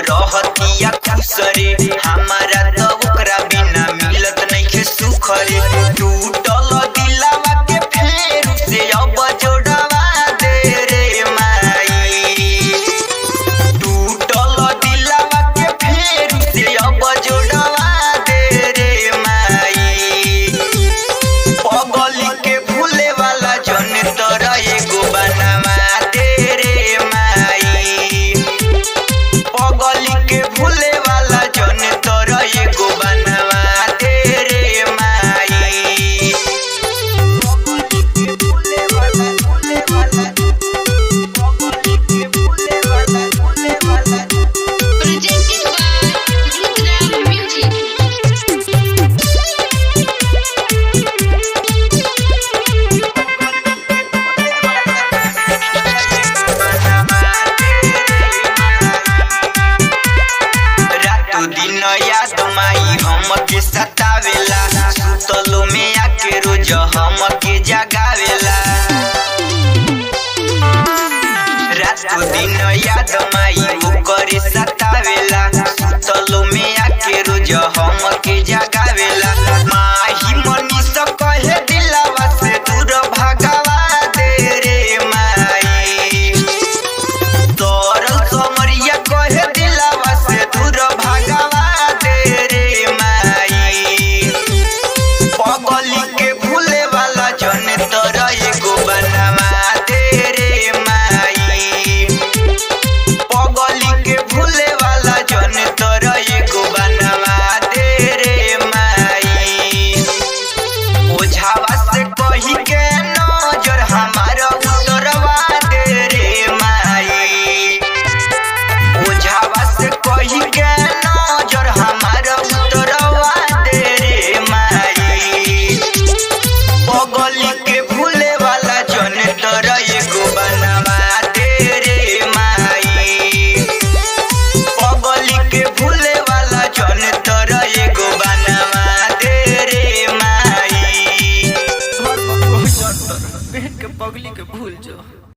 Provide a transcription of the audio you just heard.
रहतिया खुश रे, हमारा तो ओकरा बिना मिलत नइखे सुख रे। टूटल दिलवा के फेर से अब जोड़वा दे रे माई, टूटल दिलवा के फेर से अब जोड़वा दे रे माई। पगली के भूले वाला जन तोरा एगो बनवा दे रे माई, पगली के भूले वाला जन तोरा एगो बनवा दे रे माई। पगली के भूले वाला पगली के भूले वाला Presented by Rudra Music. रातों दिन याद माई हमके सतावेला, सुतलो में आके रोज हमके जगावेला। रातों दिन याद माई